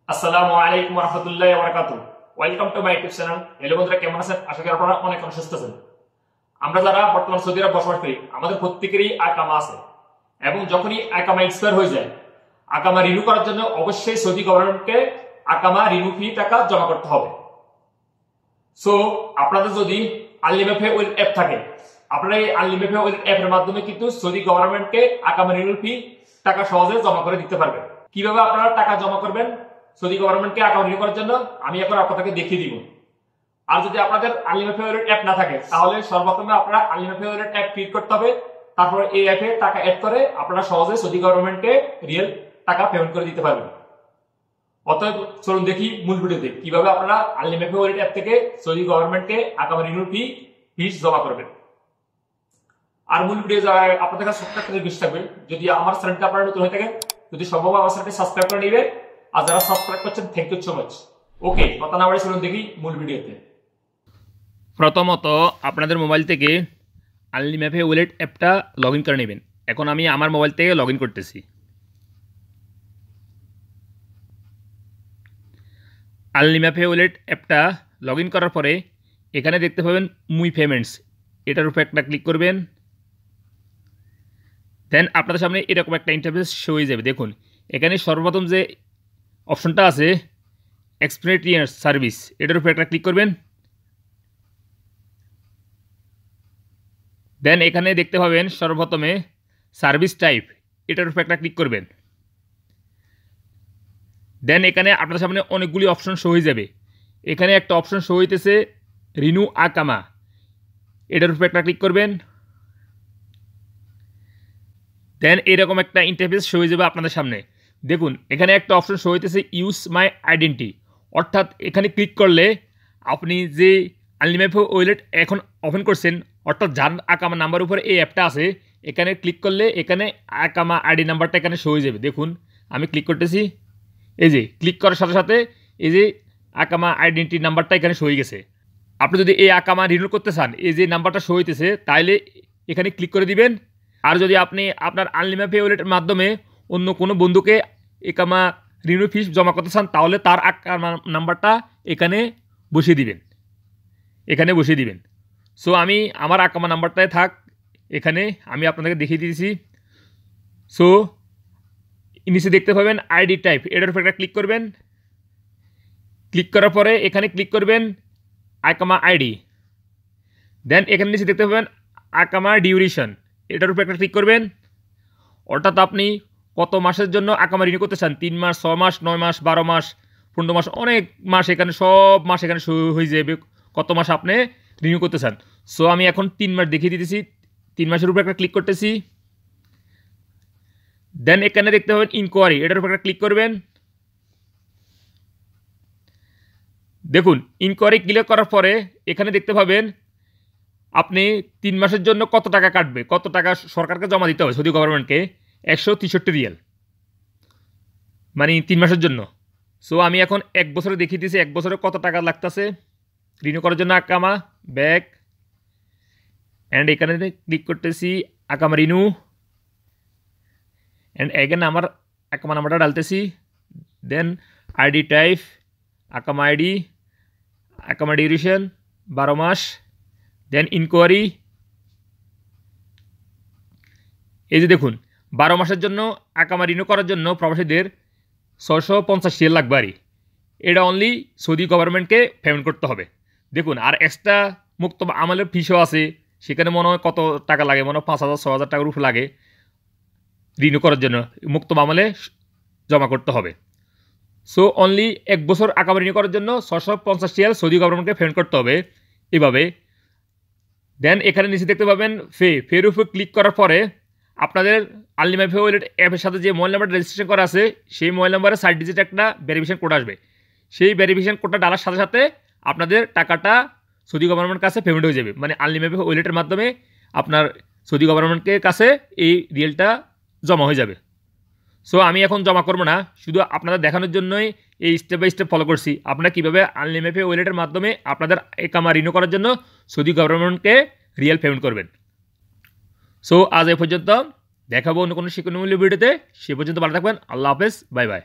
আসসালামু আলাইকুম ওয়া রাহমাতুল্লাহি ওয়া বারাকাতুহু। Welcome to my YouTube channel. Hello বন্ধুরা, কেমন আছেন? আশা করি আপনারা অনেক সুস্থ আছেন। আমরা যারা বর্তমান সৌদি আরব বসবাস করি, আমাদের প্রত্যেকেরই আকামা আছে এবং যখনই আকামা এক্সপায়ার হয়ে যায়, আকামা রিনিউ করার জন্য অবশ্যই সৌদি গভর্নমেন্টকে আকামা রিনিউ ফি টাকা জমা করতে হবে। সো আপনাদের যদি আনলিমা পে ওয়েল অ্যাপ থাকে, আপনারা এই আনলিমা পে ওয়েল অ্যাপের মাধ্যমে কিন্তু সৌদি গভর্নমেন্টকে আকামা রিনিউ ফি টাকা সহজে জমা করে দিতে পারবেন। কিভাবে আপনারা টাকা জমা করবেন সৌদি গভর্নমেন্টকে অ্যাকাউন্ট রিনিউ করার জন্য আমি এখন আপনাদেরকে দেখিয়ে দিব। আর যদি আপনাদের আনলিমা পে ওয়ালেট অ্যাপ না থাকে, তাহলে সর্বপ্রথমে আপনারা আনলিমা পে ওয়ালেট অ্যাপ ক্রিয়েট করতে হবে। তারপর এই অ্যাপে টাকা অ্যাড করে আপনারা সহজে সৌদি গভর্নমেন্টকে রিয়েল টাকা পেমেন্ট করে দিতে পারবেন। অতএব চলুন দেখি মূল ভিডিওতে কিভাবে আপনারা আনলিমা পে ওয়ালেট অ্যাপ থেকে সৌদি গভর্নমেন্টকে আকামা রিনিউ ফিস জমা করবেন। আর মূল ভিডিও যাওয়ার আপনাদের কাছে ছোট্ট একটা রিকোয়েস্ট থাকবে, যদি আমার চ্যানেলটা আপনারা নতুন হয়ে থাকেন, যদি সম্ভব আমার চ্যানেলটি সাবস্ক্রাইব করে নেবেন। আর যারা সাবস্ক্রাইব করছেন, থ্যাংক ইউ সো মাচ। ওকে, কথা না বাড়িয়ে চলুন দেখি মূল ভিডিওতে। প্রথমত আপনাদের মোবাইল থেকে আনলিমা পে ওয়ালেট অ্যাপটা লগ ইন করে নেবেন। এখন আমি আমার মোবাইল থেকে লগ ইন করতেছি। আনলিমা পে ওয়ালেট অ্যাপটা লগ ইন করার পরে এখানে দেখতে পাবেন মুই পেমেন্টস, এটার উপরে একটা ক্লিক করবেন। দেন আপনাদের সামনে এরকম একটা ইন্টারফেস শো হয়ে যাবে। দেখুন এখানে সর্বপ্রথম যে অপশনটা আছে এক্সপিরিয়েন্স সার্ভিস, এটার উপরে একটা ক্লিক করবেন। দেন এখানে দেখতে পাবেন সর্বপ্রথমে সার্ভিস টাইপ, এটার উপরে একটা ক্লিক করবেন। দেন এখানে আপনার সামনে অনেকগুলি অপশন শো হয়ে যাবে। এখানে একটা অপশন শো হইতেছে রিনিউ আকামা, এটার উপরে একটা ক্লিক করবেন। দেন এরকম একটা ইন্টারফেস শো হয়ে যাবে আপনাদের সামনে। দেখুন এখানে একটা অপশন শো হইতেছে ইউজ মাই আইডেন্টি, অর্থাৎ এখানে ক্লিক করলে আপনি যে আনলিমা পে ওয়ালেট এখন ওপেন করছেন, অর্থাৎ যার আকামা নাম্বার উপরে এই অ্যাপটা আছে, এখানে ক্লিক করলে এখানে আকামা আইডি নাম্বারটা এখানে শো হয়ে যাবে। দেখুন আমি ক্লিক করতেছি, এই যে ক্লিক করার সাথে সাথে এই যে আকামা আইডেন্টি নাম্বারটা এখানে শো হয়ে গেছে। আপনি যদি এই আকামা রিনিউ করতে চান, এই যে নাম্বারটা শো হইতেছে, তাইলে এখানে ক্লিক করে দিবেন। আর যদি আপনি আপনার আনলিমা পে ওয়ালেটের মাধ্যমে অন্য কোনো বন্ধুকে আকামা রিনিউ ফিস জমা করতে চান, তাহলে তার আকামা নাম্বারটা এখানে বসিয়ে দিবেন, সো আমি আমার আকামা নাম্বারটায় থাক এখানে আমি আপনাদেরকে দেখিয়ে দিয়েছি। সো নিচে দেখতে পাবেন আইডি টাইপ, এটার উপর একটা ক্লিক করবেন। ক্লিক করার পরে এখানে ক্লিক করবেন আকামা আইডি। দেন এখানে নিচে দেখতে পাবেন আকামা ডিউরেশন, এটার উপর একটা ক্লিক করবেন। অর্থাৎ আপনি কত মাসের জন্য আকামা রিনিউ করতে চান, 3 মাস, 6 মাস, 9 মাস, 12 মাস, 15 মাস, অনেক মাস, এখানে সব মাস এখানে শুরু হয়ে যাবে কত মাস আপনি রিনিউ করতে চান। সো আমি এখন 3 মাস দেখিয়ে দিতেছি, 3 মাসের উপরে একটা ক্লিক করতেছি। দেন এখানে দেখতে পাবেন ইনকোয়ারি, এটার উপর একটা ক্লিক করবেন। দেখুন ইনকোয়ারি ক্লিক করার পরে এখানে দেখতে পাবেন আপনি 3 মাসের জন্য কত টাকা কাটবে, কত টাকা সরকারকে জমা দিতে হবে সৌদি গভর্নমেন্টকে, 163 রিয়াল, মানে 3 মাসের জন্য। সো আমি এখন 1 বছরে দেখিয়ে দিয়েছি 1 বছরে কত টাকা লাগতেছে রিনিউ করার জন্য। আকামা ব্যাক অ্যান্ড এখানে ক্লিক করতেছি আকামা রিনিউ অ্যান্ড এগেন আমার আকামা নাম্বারটা ডালতেছি। দেন আইডি টাইপ আকামা আইডি, আকামা ডিউরেশন 12 মাস। দেন ইনকোয়ারি, এই যে দেখুন 12 মাসের জন্য আকামা রিনিউ করার জন্য প্রবাসীদের 650 রিয়াল লাগবে। আর এটা অনলি সৌদি গভর্নমেন্টকে পেমেন্ট করতে হবে। দেখুন আর এক্সট্রা মুক্ত আমলের ফিসও আছে, সেখানে মনে হয় কত টাকা লাগে, মনে হয় 5,000-6,000 টাকার উপর লাগে রিনিউ করার জন্য, মুক্ত আমলে জমা করতে হবে। সো অনলি 1 বছর আকামা রিনিউ করার জন্য 650 রিয়াল সৌদি গভর্নমেন্টকে পেমেন্ট করতে হবে এভাবে। দেন এখানে নিচে দেখতে পাবেন ফের উপর ক্লিক করার পরে আপনাদের আনলিমা পে ওয়ালেট অ্যাপের সাথে যে মোবাইল নাম্বারটা রেজিস্ট্রেশন করা আছে, সেই মোবাইল নাম্বারে 60 ডিজিট একটা ভেরিফিকেশন কোড আসবে। সেই ভেরিফিকেশন কোডটা ডালার সাথে সাথে আপনাদের টাকাটা সৌদি গভর্নমেন্টের কাছে পেমেন্ট হয়ে যাবে, মানে আনলিমা পে ওয়ালেটের মাধ্যমে আপনার সৌদি গভর্নমেন্টের কাছে এই রিয়েলটা জমা হয়ে যাবে। সো আমি এখন জমা করবো না, শুধু আপনাদের দেখানোর জন্যই এই স্টেপ বাই স্টেপ ফলো করছি আপনারা কীভাবে আনলিমা পে ওয়ালেটের মাধ্যমে আপনাদের আকামা রিনিউ করার জন্য সৌদি গভর্নমেন্টকে রিয়েল পেমেন্ট করবেন। সো আজ এ পর্যন্ত, দেখাবো অন্য কোনো শিক্ষণীয় ভিডিওতে। সে পর্যন্ত ভালো থাকবেন। আল্লাহ হাফেজ, বাই বাই।